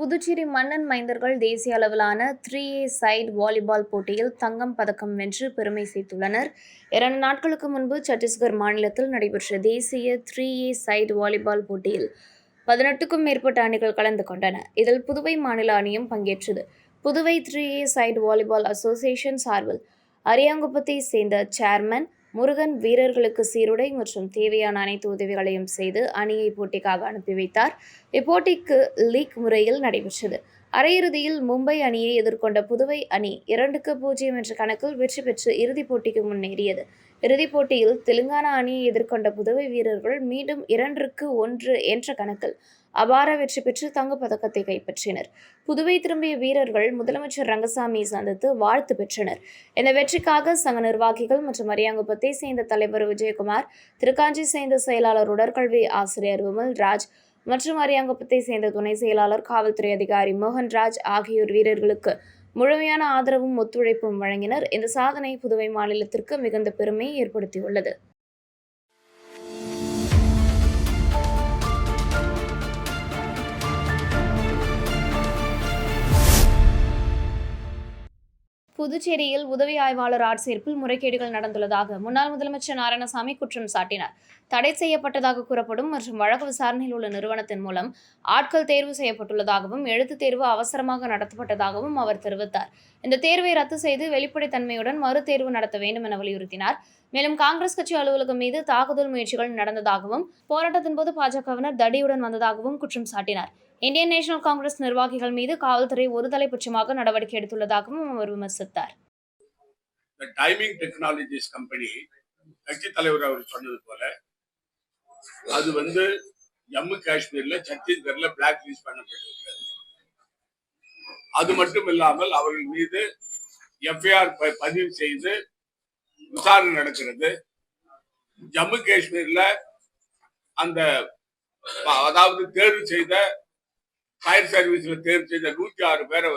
புதுச்சேரி மன்னன் மைந்தர்கள் தேசிய அளவிலான 3A சைடு வாலிபால் போட்டியில் தங்கம் பதக்கம் வென்று பெருமை சேர்த்துள்ளனர். 2 நாட்களுக்கு முன்பு சத்தீஸ்கர் மாநிலத்தில் நடைபெற்ற தேசிய 3A சைடு வாலிபால் போட்டியில் 18க்கும் மேற்பட்ட அணிகள் கலந்து கொண்டன. இதில் புதுவை மாநில அணியும் பங்கேற்றது. Puduvai 3A side volleyball association சார்பில் அரியாங்குப்பத்தை சேர்ந்த சேர்மன் முருகன் வீரர்களுக்கு சீருடை மற்றும் தேவையான அனைத்து உதவிகளையும் செய்து அணியை போட்டிக்காக அனுப்பி வைத்தார். இப்போட்டிக்கு லீக் முறையில் நடைபெற்றது. அரையிறுதியில் மும்பை அணியை எதிர்கொண்ட புதுவை அணி 2-0 என்ற கணக்கில் வெற்றி பெற்று இறுதிப் போட்டிக்கு முன்னேறியது. இறுதிப் போட்டியில் தெலுங்கானா அணியை எதிர்கொண்ட புதுவை வீரர்கள் மீண்டும் 2-1 என்ற கணக்கில் அபார வெற்றி பெற்று தங்கப்பதக்கத்தை கைப்பற்றினர். புதுவை திரும்பிய வீரர்கள் முதலமைச்சர் ரங்கசாமியை சந்தித்து வாழ்த்து பெற்றனர். இந்த வெற்றிக்காக சங்க நிர்வாகிகள் மற்றும் அரியாங்குப்பத்தை சேர்ந்த தலைவர் விஜயகுமார், திருக்காஞ்சி சேர்ந்த செயலாளர் உடற்கல்வி ஆசிரியர் விமல்ராஜ் மற்றும் அரியாங்குப்பத்தை சேர்ந்த துணை செயலாளர் காவல்துறை அதிகாரி மோகன்ராஜ் ஆகியோர் வீரர்களுக்கு முழுமையான ஆதரவும் ஒத்துழைப்பும் வழங்கினர். இந்த சாதனை புதுவை மாநிலத்திற்கு மிகுந்த பெருமையை ஏற்படுத்தியுள்ளது. புதுச்சேரியில் உதவி ஆய்வாளர் ஆட்சேர்ப்பில் முறைகேடுகள் நடந்துள்ளதாக முன்னாள் முதலமைச்சர் நாராயணசாமி குற்றம் சாட்டினார். தடை செய்யப்பட்டதாக கூறப்படும் மற்றும் வழக்கு விசாரணையில் உள்ள நிறுவனத்தின் மூலம் ஆட்கள் தேர்வு செய்யப்பட்டுள்ளதாகவும் எழுத்துத் தேர்வு அவசரமாக நடத்தப்பட்டதாகவும் அவர் தெரிவித்தார். இந்த தேர்வை ரத்து செய்து வெளிப்படைத்தன்மையுடன் மறு தேர்வு நடத்த வேண்டும் என வலியுறுத்தினார். மேலும் காங்கிரஸ் கட்சி அலுவலகம் மீது தாக்குதல் முயற்சிகள் நடந்ததாகவும் போராட்டத்தின் போது பாஜகவினர் தடியுடன் வந்ததாகவும் குற்றம் சாட்டினார். இந்தியன் நேஷனல் காங்கிரஸ் நிர்வாகிகள் மீது காவல்துறை ஒருதலைபட்சமாக நடவடிக்கை எடுத்துள்ளதாகவும் அவர் விமர்சித்தார். டைமிங் டெக்னாலஜிஸ் கம்பெனி கட்சி தலைவர் அவர் சொன்னது போல அது ஜம்மு காஷ்மீர்ல சத்தீஸ்கர்ல பிளாக் லிஸ்ட் பண்ணப்பட்டிருக்கிறது. அது மட்டும் இல்லாமல் அவர்கள் மீது எஃப்ஐஆர் பதிவு செய்து விசாரணை நடக்கிறது. ஜம்மு காஷ்மீர்ல அந்த அதாவது தேர்வு செய்த ஃபயர் சர்வீஸ்ல தேர்வு செய்த 106 பேரை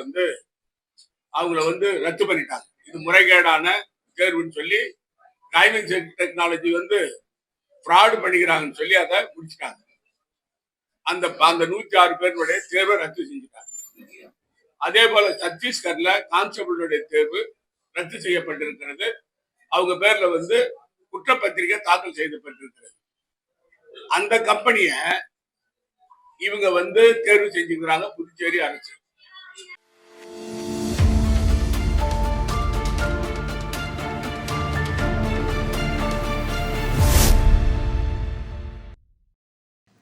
அவங்கள ரத்து பண்ணிட்டாங்க. இது முறைகேடான தேர்வுன்னு சொல்லி டைமிங் டெக்னாலஜி ஃப்ராடு பண்ணிக்கிறாங்கன்னு சொல்லி அதை முடிச்சுட்டாங்க. அந்த 106 பேருடைய தேர்வை ரத்து செஞ்சுட்டாங்க. அதே போல சத்தீஸ்கர்ல கான்ஸ்டபிளுடைய தேர்வு ரத்து செய்யப்பட்டிருக்கிறது. அவங்க பேர்ல குற்றப்பத்திரிகை தாக்கல் செய்யப்பட்டிருக்கிறது. அந்த கம்பெனிய இவங்க தேர்வு செஞ்சுக்கிறாங்க புதுச்சேரி அரசு.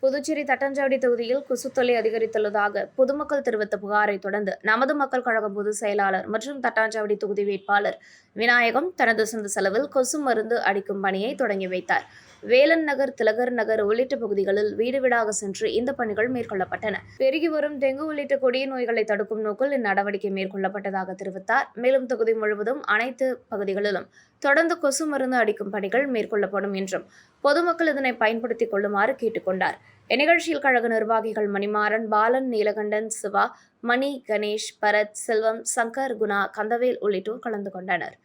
புதுச்சேரி தட்டாஞ்சாவடி தொகுதியில் கொசு தொல்லை அதிகரித்துள்ளதாக பொதுமக்கள் தெரிவித்த புகாரை தொடர்ந்து நமது மக்கள் கழக பொதுச் செயலாளர் மற்றும் தட்டாஞ்சாவடி தொகுதி வேட்பாளர் விநாயகம் தனது சொந்த செலவில் கொசு மருந்து அடிக்கும் பணியை தொடங்கி வைத்தார். வேலன் நகர், திலகர் நகர் உள்ளிட்ட பகுதிகளில் வீடு வீடாக சென்று இந்த பணிகள் மேற்கொள்ளப்பட்டன. பெருகி வரும் டெங்கு உள்ளிட்ட கொடிய நோய்களை தடுக்கும் நோக்கில் இந்நடவடிக்கை மேற்கொள்ளப்பட்டதாக தெரிவித்தார். மேலும் தொகுதி முழுவதும் அனைத்து பகுதிகளிலும் தொடர்ந்து கொசு மருந்து அடிக்கும் பணிகள் மேற்கொள்ளப்படும் என்றும் பொதுமக்கள் இதனை பயன்படுத்திக் கொள்ளுமாறு கேட்டுக்கொண்டார். இந்நிகழ்ச்சியில் கழக நிர்வாகிகள் மணிமாறன், பாலன், நீலகண்டன், சிவா, மணி, கணேஷ், பரத், செல்வம், சங்கர், குணா, கந்தவேல் உள்ளிட்டோர் கலந்து கொண்டனர்.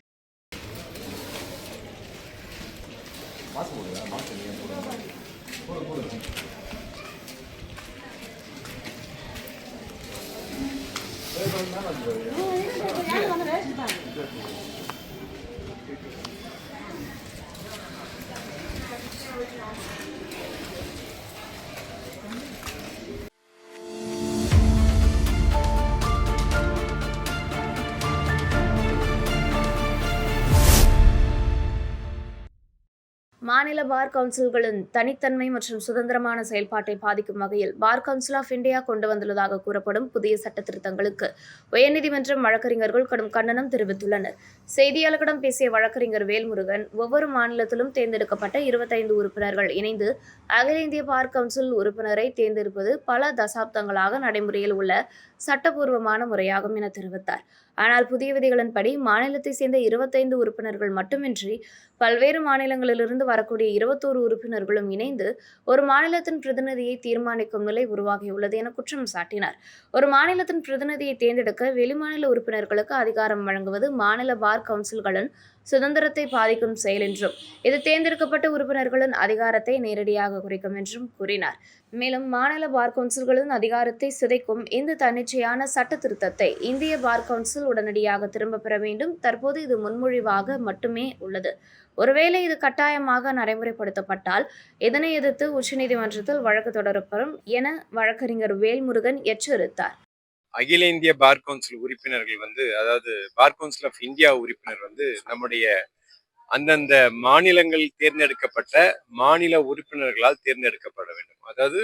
மாநில பார் கவுன்சில்களின் தனித்தன்மை மற்றும் சுதந்திரமான செயல்பாட்டை பாதிக்கும் வகையில் பார் கவுன்சில் ஆஃப் இந்தியா கொண்டு வந்துள்ளதாக கூறப்படும் புதிய சட்ட திருத்தங்களுக்கு உயர்நீதிமன்றம் வழக்கறிஞர்கள் கடும் கண்டனம் தெரிவித்துள்ளனர். செய்தியாளர்களிடம் பேசிய வழக்கறிஞர் வேல்முருகன், ஒவ்வொரு மாநிலத்திலும் தேர்ந்தெடுக்கப்பட்ட 25 உறுப்பினர்கள் இணைந்து அகில இந்திய பார் கவுன்சில் உறுப்பினரை தேர்ந்தெடுப்பது பல தசாப்தங்களாக நடைமுறையில் உள்ள சட்டப்பூர்வமான முறையாகும் என தெரிவித்தார். ஆனால் புதிய விதிகளின்படி மாநிலத்தை சேர்ந்த 25 உறுப்பினர்கள் மட்டுமின்றி பல்வேறு மாநிலங்களிலிருந்து வரக்கூடிய 21 உறுப்பினர்களும் இணைந்து ஒரு மாநிலத்தின் பிரதிநிதியை தீர்மானிக்கும் நிலை உருவாகியுள்ளது என குற்றம் சாட்டினார். ஒரு மாநிலத்தின் பிரதிநிதியை தேர்ந்தெடுக்க வெளிமாநில உறுப்பினர்களுக்கு அதிகாரம் வழங்குவது மாநில பார் கவுன்சில்களின் சுதந்திரத்தை பாதிக்கும் செயல் என்றும் இது தேர்ந்தெடுக்கப்பட்ட உறுப்பினர்களின் அதிகாரத்தை நேரடியாக குறைக்கும் என்றும் கூறினார். மேலும் மாநில பார் கவுன்சில்களின் அதிகாரத்தை சிதைக்கும் இந்த தன்னிச்சையான சட்ட திருத்தத்தை இந்திய பார் கவுன்சில் உடனடியாக திரும்ப பெற வேண்டும். தற்போது இது முன்மொழிவாக மட்டுமே உள்ளது. ஒருவேளை இது கட்டாயமாக நடைமுறைப்படுத்தப்பட்டால் இதனை எதிர்த்து உச்சநீதிமன்றத்தில் வழக்கு தொடரப்படும் என வழக்கறிஞர் வேல்முருகன் எச்சரித்தார். அகில இந்திய பார் கவுன்சில் உறுப்பினர்கள் அதாவது பார் கவுன்சில் ஆஃப் இந்தியா உறுப்பினர் நம்முடைய அந்தந்த மாநிலங்களில் தேர்ந்தெடுக்கப்பட்ட மாநில உறுப்பினர்களால் தேர்ந்தெடுக்கப்பட வேண்டும். அதாவது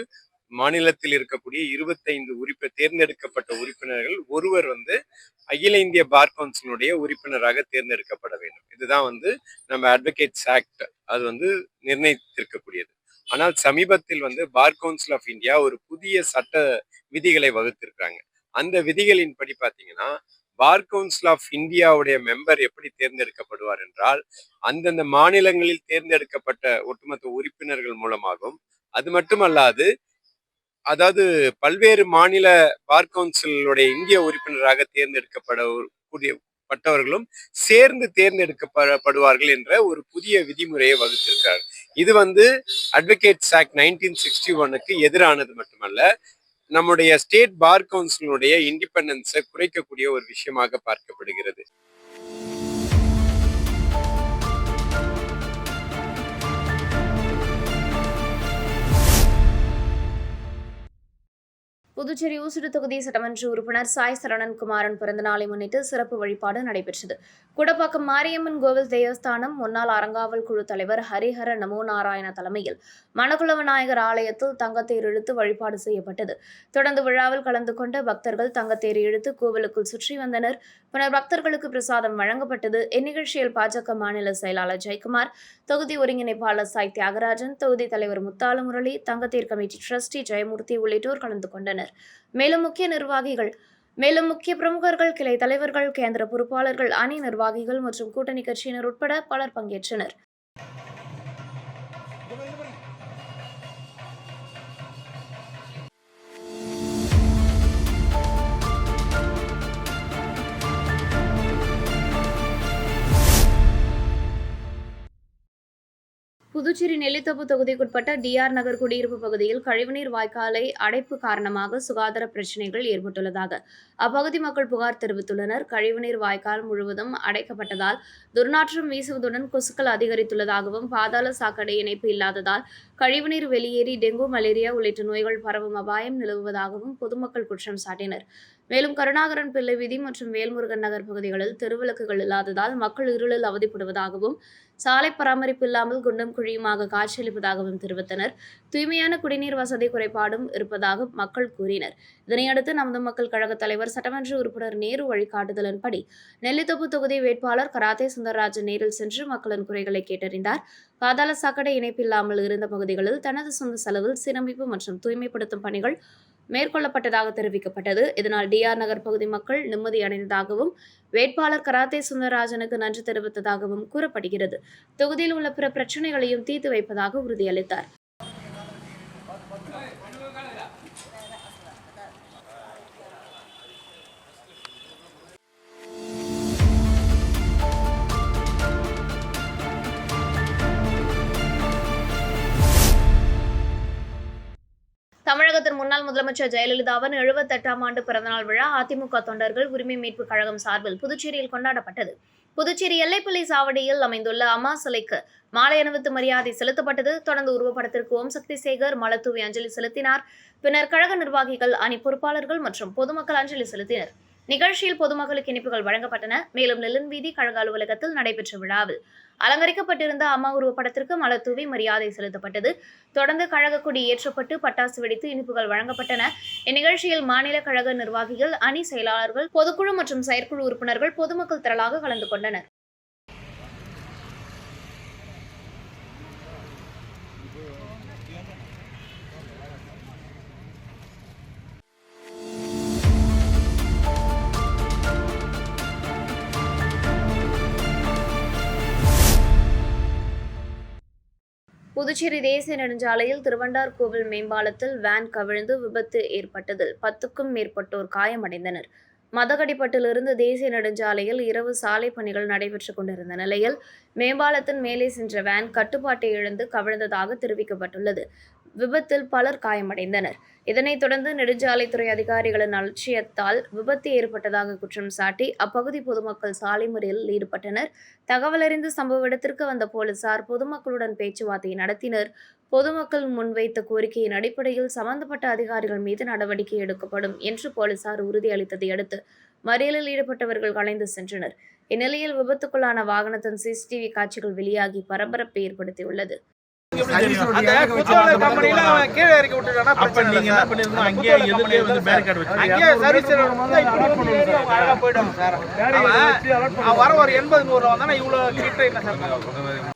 மாநிலத்தில் இருக்கக்கூடிய 25 தேர்ந்தெடுக்கப்பட்ட உறுப்பினர்கள் ஒருவர் அகில இந்திய பார் கவுன்சிலுடைய உறுப்பினராக தேர்ந்தெடுக்கப்பட வேண்டும். இதுதான் நம்ம அட்வொகேட்ஸ் ஆக்ட் அது நிர்ணயித்திருக்கக்கூடியது. ஆனால் சமீபத்தில் பார் கவுன்சில் ஆஃப் இந்தியா ஒரு புதிய சட்ட விதிகளை வகுத்திருக்காங்க. அந்த விதிகளின் படி பார்த்தீங்கன்னா, பார் கவுன்சில் ஆஃப் இந்தியாவுடைய மெம்பர் எப்படி தேர்ந்தெடுக்கப்படுவார் என்றால், அந்தந்த மாநிலங்களில் தேர்ந்தெடுக்கப்பட்ட ஒட்டுமொத்த உறுப்பினர்கள் மூலமாகவும், அது மட்டுமல்லாது அதாவது பல்வேறு மாநில பார் கவுன்சிலுடைய இந்திய உறுப்பினராக தேர்ந்தெடுக்கப்பட்டவர்களும் சேர்ந்து தேர்ந்தெடுக்கப்படுவார்கள் என்ற ஒரு புதிய விதிமுறையை வகுத்திருக்கிறார். இது அட்வொகேட்ஸ் ஆக்ட் 1961க்கு எதிரானது மட்டுமல்ல, நம்முடைய ஸ்டேட் பார் கவுன்சிலுடைய இண்டிபெண்டன்ஸை குறைக்கக்கூடிய ஒரு விஷயமாக பார்க்கப்படுகிறது. புதுச்சேரி ஊசுடு தொகுதி சட்டமன்ற உறுப்பினர் சாய் சரவணன்குமாரன் பிறந்தநாளை முன்னிட்டு சிறப்பு வழிபாடு நடைபெற்றது. குடப்பாக்கம் மாரியம்மன் கோவில் தேவஸ்தானம் முன்னாள் அறங்காவல் குழு தலைவர் ஹரிஹர நமோ நாராயண தலைமையில் மணக்குள விநாயகர் ஆலயத்தில் தங்கத்தேர் இழுத்து வழிபாடு செய்யப்பட்டது. தொடர்ந்து விழாவில் கலந்து கொண்ட பக்தர்கள் தங்கத்தேர் இழுத்து கோவிலுக்குள் சுற்றி வந்தனர். பின்னர் பக்தர்களுக்கு பிரசாதம் வழங்கப்பட்டது. இந்நிகழ்ச்சியில் பாஜக மாநில செயலாளர் ஜெயக்குமார், தொகுதி ஒருங்கிணைப்பாளர் சாய் தியாகராஜன், தொகுதி தலைவர் முத்தாலு முரளி, தங்கத்தேர் கமிட்டி டிரஸ்டி ஜெயமூர்த்தி உள்ளிட்டோர் கலந்து கொண்டனர். மேலும் முக்கிய பிரமுகர்கள், கிளை தலைவர்கள், கேந்திர பொறுப்பாளர்கள், அணி நிர்வாகிகள் மற்றும் கூட்டணி கட்சியினர் உட்பட பலர் பங்கேற்றனர். புதுச்சேரி நெல்லித்தோப்பு தொகுதிக்குட்பட்ட டிஆர் நகர் குடியிருப்பு பகுதியில் கழிவுநீர் வாய்க்காலை அடைப்பு காரணமாக சுகாதார பிரச்சினைகள் ஏற்பட்டுள்ளதாக அப்பகுதி மக்கள் புகார் தெரிவித்துள்ளனர். கழிவுநீர் வாய்க்கால் முழுவதும் அடைக்கப்பட்டதால் துர்நாற்றம் வீசுவதுடன் கொசுக்கள் அதிகரித்துள்ளதாகவும், பாதாள சாக்கடை இணைப்பு இல்லாததால் கழிவுநீர் வெளியேறி டெங்கு, மலேரியா உள்ளிட்ட நோய்கள் பரவும் அபாயம் நிலவுவதாகவும் பொதுமக்கள் குற்றம் சாட்டினர். மேலும் கருணாகரன் பிள்ளை வீதி மற்றும் வேல்முருகன் நகர் பகுதிகளில் தெருவிளக்குகள் இல்லாததால் மக்கள் இருளில் அவதிப்படுவதாகவும், சாலை பராமரிப்பு இல்லாமல் குண்டும் குழியுமாக காட்சியளிப்பதாகவும் தெரிவித்தனர். தூய்மையான குடிநீர் வசதி குறைபாடும் இருப்பதாக மக்கள் கூறினர். இதனையடுத்து நமது மக்கள் கழக தலைவர் சட்டமன்ற உறுப்பினர் நேரு வழிகாட்டுதலின்படி நெல்லித்தோப்பு தொகுதி வேட்பாளர் கராத்தே சுந்தரராஜன் நேரில் சென்று மக்களின் குறைகளை கேட்டறிந்தார். பாதாள சாக்கடை இணைப்பில்லாமல் இருந்த பகுதிகளில் தனது சொந்த செலவில் சீரமைப்பு மற்றும் தூய்மைப்படுத்தும் பணிகள் மேற்கொள்ளப்பட்டதாக தெரிவிக்கப்பட்டது. இதனால் டிஆர் நகர் பகுதி மக்கள் நிம்மதியடைந்ததாகவும், வேட்பாளர் கராத்தே சுந்தரராஜனுக்கு நன்றி தெரிவித்ததாகவும் கூறப்படுகிறது. தொகுதியில் உள்ள பிற பிரச்சினைகளையும் தீர்த்து வைப்பதாக உறுதியளித்தார். தமிழகத்தின் முன்னாள் முதலமைச்சர் ஜெயலலிதாவின் 78ஆம் ஆண்டு பிறந்தநாள் விழா அதிமுக தொண்டர்கள் உரிமை மீட்புக் கழகம் சார்பில் புதுச்சேரியில் கொண்டாடப்பட்டது. புதுச்சேரி எல்லைப்பள்ளி சாவடியில் அமைந்துள்ள அம்மா சிலைக்கு மாலை அணிவித்து மரியாதை செலுத்தப்பட்டது. தொடர்ந்து உருவப்படத்திற்கு ஓம் சக்தி சேகர் மலர்தூவி அஞ்சலி செலுத்தினார். பின்னர் கழக நிர்வாகிகள், அணி பொறுப்பாளர்கள் மற்றும் பொதுமக்கள் அஞ்சலி செலுத்தினர். நிகழ்ச்சியில் பொதுமக்களுக்கு இனிப்புகள் வழங்கப்பட்டன. மேலும் நெல்லன் வீதி கழக அலுவலகத்தில் நடைபெற்ற விழாவில் அலங்கரிக்கப்பட்டிருந்த அம்மா உருவப்படத்திற்கு மலர்தூவி மரியாதை செலுத்தப்பட்டது. தொடர்ந்து கழக கொடி ஏற்றப்பட்டு பட்டாசு வெடித்து இனிப்புகள் வழங்கப்பட்டன. இந்நிகழ்ச்சியில் மாநில கழக நிர்வாகிகள், அணி செயலாளர்கள், பொதுக்குழு மற்றும் செயற்குழு உறுப்பினர்கள், பொதுமக்கள் திரளாக கலந்து கொண்டனர். புதுச்சேரி தேசிய நெடுஞ்சாலையில் திருவண்டார் கோவில் மேம்பாலத்தில் வேன் கவிழ்ந்து விபத்து ஏற்பட்டதில் 10க்கும் மேற்பட்டோர் காயமடைந்தனர். மதகடிப்பட்டிலிருந்து தேசிய நெடுஞ்சாலையில் இரவு சாலை பணிகள் நடைபெற்றுக் கொண்டிருந்த நிலையில் மேம்பாலத்தின் மேலே சென்ற வேன் கட்டுப்பாட்டை இழந்து கவிழ்ந்ததாக தெரிவிக்கப்பட்டுள்ளது. விபத்தில் பலர் காயமடைந்தனர். இதனைத் தொடர்ந்து நெடுஞ்சாலைத்துறை அதிகாரிகளின் அலட்சியத்தால் விபத்து ஏற்பட்டதாக குற்றம் சாட்டி அப்பகுதி பொதுமக்கள் சாலை மறியலில் ஈடுபட்டனர். தகவலறிந்து சம்பவ இடத்திற்கு வந்த போலீசார் பொதுமக்களுடன் பேச்சுவார்த்தை நடத்தினர். பொதுமக்கள் முன்வைத்த கோரிக்கையின் அடிப்படையில் சம்பந்தப்பட்ட அதிகாரிகள் மீது நடவடிக்கை எடுக்கப்படும் என்று போலீசார் உறுதியளித்ததை அடுத்து மறியலில் ஈடுபட்டவர்கள் கலைந்து சென்றனர். இந்நிலையில் விபத்துக்குள்ளான வாகனத்தின் சிசிடிவி காட்சிகள் வெளியாகி பரபரப்பை ஏற்படுத்தியுள்ளது. அந்த குத்தோலை கம்பெனில அவன் கீழே இறக்கி விட்டுட்டானா அப்ப நீங்க என்ன பண்ணிருந்தோம் அங்கேயே எதுக்கே வந்து பேரிகார்டு வச்சு அங்கேயே சர்வீஸ் அழகா போயிடும் சார். அவன் வர ஒரு 80-100 வந்தானா இவ்வளவு கிட்ட என்ன சார்.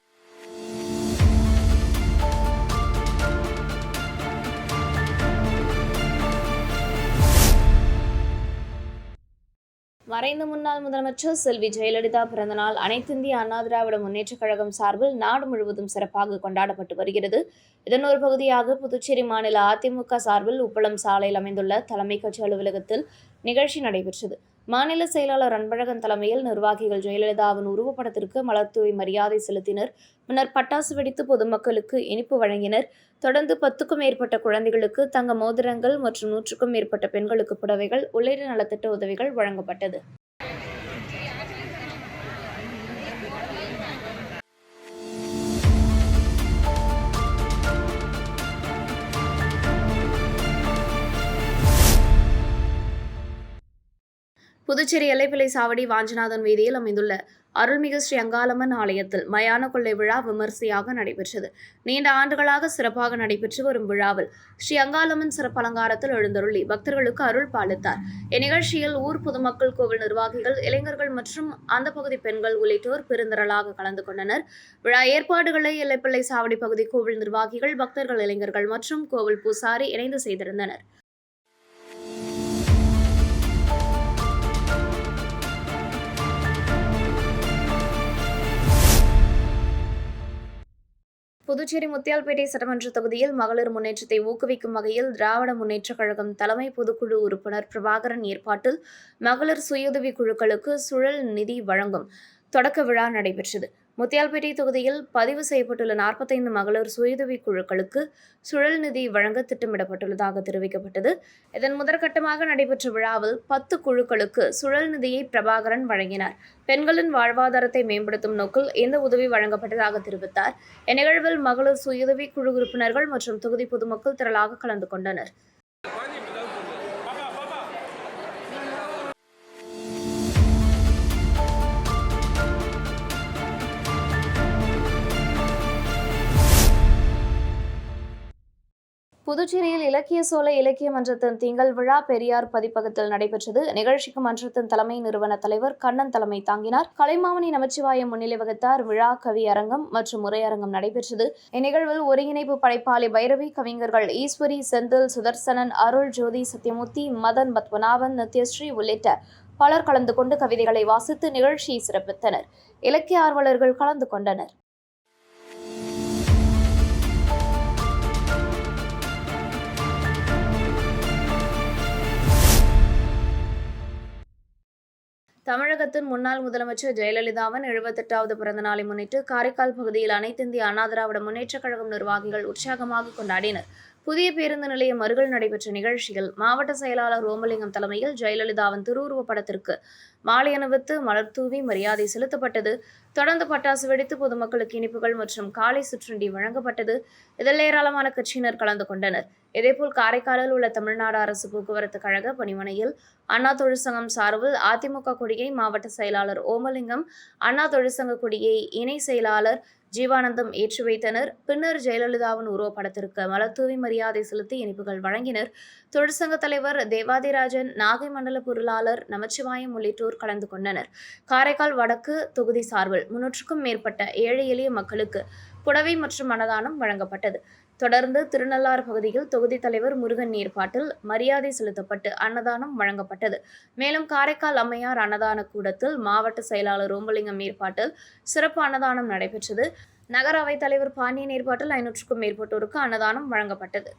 மறைந்த முன்னாள் முதலமைச்சர் செல்வி ஜெயலலிதா பிறந்தநாள் அனைத்திந்திய அண்ணா திராவிட முன்னேற்றக் கழகம் சார்பில் நாடு முழுவதும் சிறப்பாக கொண்டாடப்பட்டு வருகிறது. இதன் ஒரு பகுதியாக புதுச்சேரி மாநில அதிமுக சார்பில் உப்பளம் சாலையில் அமைந்துள்ள தலைமை கட்சி அலுவலகத்தில் நிகழ்ச்சி நடைபெற்றது. மாநில செயலாளர் அன்பழகன் தலைமையில் நிர்வாகிகள் ஜெயலலிதாவின் உருவப்படத்திற்கு மலர்தூவி மரியாதை செலுத்தினர். பின்னர் பட்டாசு வெடித்து பொதுமக்களுக்கு இனிப்பு வழங்கினர். தொடர்ந்து 10க்கும் மேற்பட்ட குழந்தைகளுக்கு தங்க மோதிரங்கள் மற்றும் 100க்கும் மேற்பட்ட பெண்களுக்கு புடவைகள் உள்ளிட்ட நலத்திட்ட உதவிகள் வழங்கப்பட்டது. புதுச்சேரி எல்லைப்பிள்ளை சாவடி வாஞ்சிநாதன் வீதியில் அமைந்துள்ள அருள்மிகு ஸ்ரீ அங்காளம்மன் ஆலயத்தில் மயான கொள்ளை விழா விமரிசையாக நடைபெற்றது. நீண்ட ஆண்டுகளாக சிறப்பாக நடைபெற்று வரும் விழாவில் ஸ்ரீ அங்காளம்மன் சிறப்பு அலங்காரத்தில் எழுந்தருளி பக்தர்களுக்கு அருள் பாலித்தார். இந்நிகழ்ச்சியில் ஊர் பொதுமக்கள், கோவில் நிர்வாகிகள், இளைஞர்கள் மற்றும் அந்த பகுதி பெண்கள் உள்ளிட்டோர் பெருந்திரளாக கலந்து கொண்டனர். விழா ஏற்பாடுகளை எல்லைப்பிள்ளை சாவடி பகுதி கோவில் நிர்வாகிகள், பக்தர்கள், இளைஞர்கள் மற்றும் கோவில் பூசாரி இணைந்து செய்திருந்தனர். புதுச்சேரி முத்தியால்பேட்டை சட்டமன்ற தொகுதியில் மகளிர் முன்னேற்றத்தை ஊக்குவிக்கும் வகையில் திராவிட முன்னேற்றக் கழகம் தலைமை பொதுக்குழு உறுப்பினர் பிரபாகரன் ஏற்பாட்டில் மகளிர் சுயஉதவி குழுக்களுக்கு சுழல் நிதி வழங்கும் தொடக்க விழா நடைபெற்றது. முத்தியால்பேட்டை தொகுதியில் பதிவு செய்யப்பட்டுள்ள 45 மகளிர் சுயஉதவி குழுக்களுக்கு சுழல் நிதி வழங்க திட்டமிடப்பட்டுள்ளதாக தெரிவிக்கப்பட்டது. இதன் முதற்கட்டமாக நடைபெற்ற விழாவில் 10 குழுக்களுக்கு சுழல் நிதியை பிரபாகரன் வழங்கினார். பெண்களின் வாழ்வாதாரத்தை மேம்படுத்தும் நோக்கில் இந்த உதவி வழங்கப்பட்டதாக தெரிவித்தார். இந்நிகழ்வில் மகளிர் சுயஉதவி குழு உறுப்பினர்கள் மற்றும் தொகுதி பொதுமக்கள் திரளாக கலந்து கொண்டனர். புதுச்சேரியில் இலக்கிய சோலை இலக்கிய மன்றத்தின் திங்கள் விழா பெரியார் பதிப்பகத்தில் நடைபெற்றது. நிகழ்ச்சிக்கு மன்றத்தின் தலைமை நிறுவன தலைவர் கண்ணன் தலைமை தாங்கினார். கலைமாமணி நமச்சிவாயம் முன்னிலை வகித்தார். விழா கவி அரங்கம் மற்றும் உரையரங்கம் நடைபெற்றது. இந்நிகழ்வில் ஒருங்கிணைப்பு படைப்பாளி பைரவி, கவிஞர்கள் ஈஸ்வரி, செந்தில், சுதர்சனன், அருள், ஜோதி, சத்யமூர்த்தி, மதன், பத்மநாபன், நித்யஸ்ரீ உள்ளிட்ட பலர் கலந்து கொண்டு கவிதைகளை வாசித்து நிகழ்ச்சியை சிறப்பித்தனர். இலக்கிய ஆர்வலர்கள் கலந்து கொண்டனர். தமிழகத்தின் முன்னாள் முதலமைச்சர் ஜெயலலிதாவின் 78வது பிறந்த நாளை முன்னிட்டு காரைக்கால் பகுதியில் அனைத்திந்திய அண்ணா திராவிட முன்னேற்றக் கழகம் நிர்வாகிகள் உற்சாகமாக கொண்டாடினர். புதிய பேருந்து நிலையம் அருகில் நடைபெற்ற நிகழ்ச்சியில் மாவட்ட செயலாளர் ஓமலிங்கம் தலைமையில் ஜெயலலிதாவின் திருவுருவப் படத்திற்கு மாலை அணிவித்து மலர்தூவி மரியாதை செலுத்தப்பட்டது. தொடர்ந்து பட்டாசு வெடித்து பொதுமக்களுக்கு இனிப்புகள் மற்றும் காலை சிற்றுண்டி வழங்கப்பட்டது. இதில் ஏராளமான கட்சியினர் கலந்து கொண்டனர். இதேபோல் காரைக்காலில் உள்ள தமிழ்நாடு அரசு போக்குவரத்து கழக பணிமனையில் அண்ணா தொழிற்சங்கம் சார்பில் அதிமுக கொடியை மாவட்ட செயலாளர் ஓமலிங்கம், அண்ணா தொழிற்சங்க கொடியை இணை செயலாளர் ஜீவானந்தம் ஏற்றி வைத்தனர். பின்னர் ஜெயலலிதாவின் உருவப்படத்திற்கு மலர்தூவி மரியாதை செலுத்தி இனிப்புகள் வழங்கினர். தொழிற்சங்க தலைவர் தேவாதிராஜன், நாகை மண்டல பொருளாளர் நமச்சிவாயம் உள்ளிட்டோர் கலந்து கொண்டனர். காரைக்கால் வடக்கு தொகுதி சார்பில் 300க்கும் மேற்பட்ட ஏழை எளிய மக்களுக்கு புடவை மற்றும் அன்னதானம் வழங்கப்பட்டது. தொடர்ந்து திருநள்ளாறு பகுதியில் தொகுதி தலைவர் முருகன் ஏற்பாட்டில் மரியாதை செலுத்தப்பட்டு அன்னதானம் வழங்கப்பட்டது. மேலும் காரைக்கால் அம்மையார் அன்னதான கூடத்தில் மாவட்ட செயலாளர் ஓம்பலிங்கம் ஏற்பாட்டில் சிறப்பு அன்னதானம் நடைபெற்றது. நகர அவைத் தலைவர் பாண்டியன் ஏற்பாட்டில் 500க்கும் மேற்பட்டோருக்கு அன்னதானம் வழங்கப்பட்டது.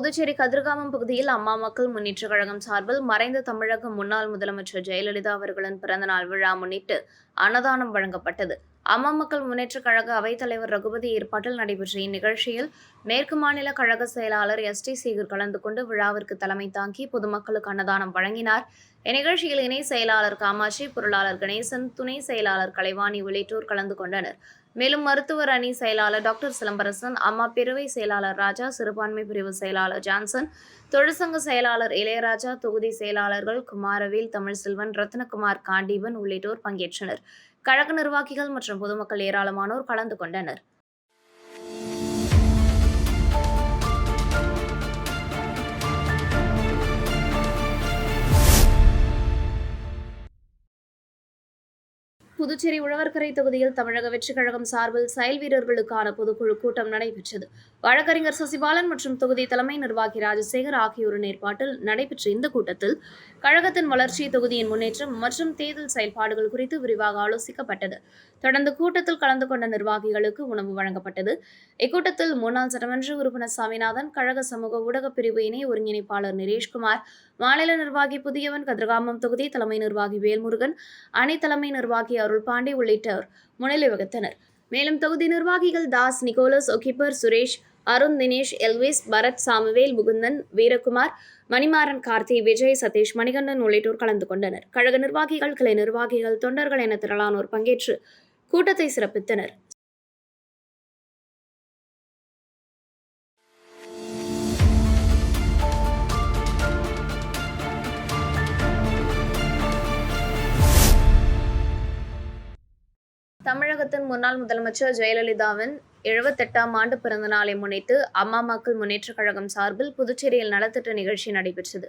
புதுச்சேரி கதிர்காமம் பகுதியில் அம்மா மக்கள் முன்னேற்றக் கழகம் சார்பில் மறைந்த தமிழக முன்னாள் முதலமைச்சர் ஜெயலலிதா அவர்களின் பிறந்தநாள் விழா முன்னிட்டு அன்னதானம் வழங்கப்பட்டது. அம்மா மக்கள் முன்னேற்றக் கழக அவைத்தலைவர் ரகுபதி ஏற்பாட்டில் நடைபெற்ற இந்நிகழ்ச்சியில் மேற்கு மாநில கழக செயலாளர் எஸ்.டி. சேகர் கலந்து கொண்டு விழாவிற்கு தலைமை தாங்கி பொதுமக்களுக்கு அன்னதானம் வழங்கினார். இந்நிகழ்ச்சியில் இணை செயலாளர் காமாட்சி, பொருளாளர் கணேசன், துணை செயலாளர் கலைவாணி உள்ளிட்டோர் கலந்து கொண்டனர். மேலும் மருத்துவர் அணி செயலாளர் டாக்டர் சிலம்பரசன், அம்மா பிரிவை செயலாளர் ராஜா, சிறுபான்மை பிரிவு செயலாளர் ஜான்சன், தொழிற்சங்க செயலாளர் இளையராஜா, தொகுதி செயலாளர்கள் குமாரவேல், தமிழ்செல்வன், ரத்னகுமார், காண்டீபன் உள்ளிட்டோர் பங்கேற்றனர். கழக நிர்வாகிகள் மற்றும் பொதுமக்கள் ஏராளமானோர் கலந்து கொண்டனர். புதுச்சேரி உழவர்கரை தொகுதியில் தமிழக வெற்றிக் கழகம் சார்பில் செயல் வீரர்களுக்கான பொதுக்குழு கூட்டம் நடைபெற்றது. வழக்கறிஞர் சசிபாலன் மற்றும் தொகுதி தலைமை நிர்வாகி ராஜசேகர் ஆகியோரின் ஏற்பாட்டில் நடைபெற்ற இந்த கூட்டத்தில் கழகத்தின் வளர்ச்சி, தொகுதியின் முன்னேற்றம் மற்றும் தேர்தல் செயல்பாடுகள் குறித்து விரிவாக ஆலோசிக்கப்பட்டது. தொடர்ந்து கூட்டத்தில் கலந்து கொண்ட நிர்வாகிகளுக்கு உணவு வழங்கப்பட்டது. இக்கூட்டத்தில் முன்னாள் சட்டமன்ற உறுப்பினர் சாமிநாதன், கழக சமூக ஊடகப் பிரிவு இணை ஒருங்கிணைப்பாளர் நிரேஷ்குமார், மாநில நிர்வாகி புதியவன், கதிர்காமம் தொகுதி தலைமை நிர்வாகி வேல்முருகன், அணி தலைமை நிர்வாகி அருள்பாண்டி உள்ளிட்டோர் முன்னிலை வகித்தனர். மேலும் தொகுதி நிர்வாகிகள் தாஸ், நிக்கோலஸ், ஒகிப்பர், சுரேஷ், அருண், தினேஷ், எல்விஸ், பரத், சாமுவேல், முகுந்தன், வீரகுமார், மணிமாறன், கார்த்தி, விஜய், சதீஷ், மணிகண்டன் உள்ளிட்டோர் கலந்து கொண்டனர். கழக நிர்வாகிகள், கிளை நிர்வாகிகள், தொண்டர்கள் என திரளானோர் பங்கேற்று கூட்டத்தை சிறப்பித்தனர். தமிழகத்தின் முன்னாள் முதலமைச்சர் ஜெயலலிதாவின் 78ஆம் ஆண்டு பிறந்த நாளை முன்னிட்டு அம்மா மக்கள் முன்னேற்றக் கழகம் சார்பில் புதுச்சேரியில் நலத்திட்ட நிகழ்ச்சி நடைபெற்றது.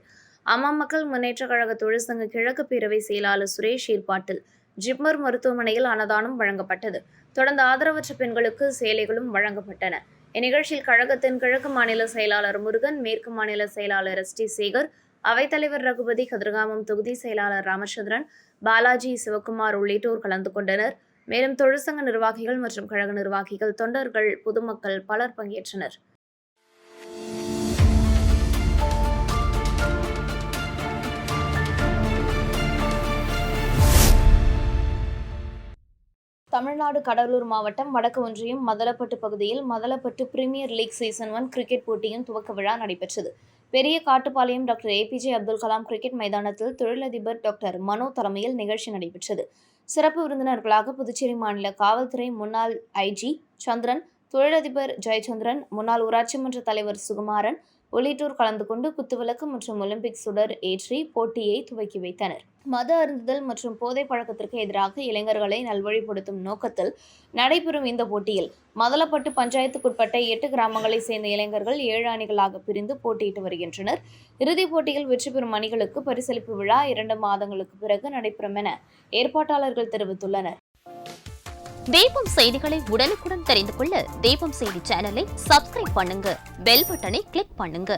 அம்மா மக்கள் முன்னேற்றக் கழக தொழிற்சங்க கிழக்கு பேரவை செயலாளர் சுரேஷ் ஏற்பாட்டில் ஜிப்மர் மருத்துவமனையில் அன்னதானம் வழங்கப்பட்டது. தொடர்ந்து ஆதரவற்ற பெண்களுக்கு சேலைகளும் வழங்கப்பட்டன. இந்நிகழ்ச்சியில் கழகத்தின் கிழக்கு மாநில செயலாளர் முருகன், மேற்கு மாநில செயலாளர் எஸ்.டி. சேகர், அவைத்தலைவர் ரகுபதி, கதிர்காமம் தொகுதி செயலாளர் ராமச்சந்திரன், பாலாஜி, சிவகுமார் உள்ளிட்டோர் கலந்து கொண்டனர். மேலும் தொழிற்சங்க நிர்வாகிகள் மற்றும் கழக நிர்வாகிகள், தொண்டர்கள், பொதுமக்கள் பலர் பங்கேற்றனர். தமிழ்நாடு கடலூர் மாவட்டம் வடக்கு ஒன்றியம் மதலப்பட்டு பகுதியில் மதலப்பட்டு பிரீமியர் லீக் சீசன் 1 கிரிக்கெட் போட்டியின் துவக்க விழா நடைபெற்றது. பெரிய Kattupalayam doctor APJ. Abdul Kalam cricket மைதானத்தில் தொழிலதிபர் டாக்டர் மனோ தலைமையில் நிகழ்ச்சி நடைபெற்றது. சிறப்பு விருந்தினர்களாக புதுச்சேரி மாநில காவல்துறை முன்னாள் ஐ.ஜி. சந்திரன், தொழிலதிபர் ஜெயச்சந்திரன், முன்னாள் ஊராட்சி மன்ற தலைவர் சுகுமாரன் உள்ளிட்டோர் கலந்து கொண்டு குத்துவிளக்கு மற்றும் ஒலிம்பிக் சுடர் ஏற்றி போட்டியை துவக்கி வைத்தனர். மது அருந்துதல் மற்றும் போதை பழக்கத்திற்கு எதிராக இளைஞர்களை நல்வழிப்படுத்தும் நோக்கத்தில் நடைபெறும் இந்த போட்டியில் மதலப்பட்டு பஞ்சாயத்துக்குட்பட்ட 8 கிராமங்களைச் சேர்ந்த இளைஞர்கள் 7 அணிகளாக பிரிந்து போட்டியிட்டு வருகின்றனர். இறுதிப் போட்டியில் வெற்றி பெறும் அணிகளுக்கு பரிசளிப்பு விழா 2 மாதங்களுக்கு பிறகு நடைபெறும் என ஏற்பாட்டாளர்கள் தெரிவித்துள்ளனர். தீபம் செய்திகளை உடனுக்குடன் தெரிந்து கொள்ள தீபம் செய்தி சேனலை சப்ஸ்கிரைப் பண்ணுங்க, பெல் பட்டனை கிளிக் பண்ணுங்க.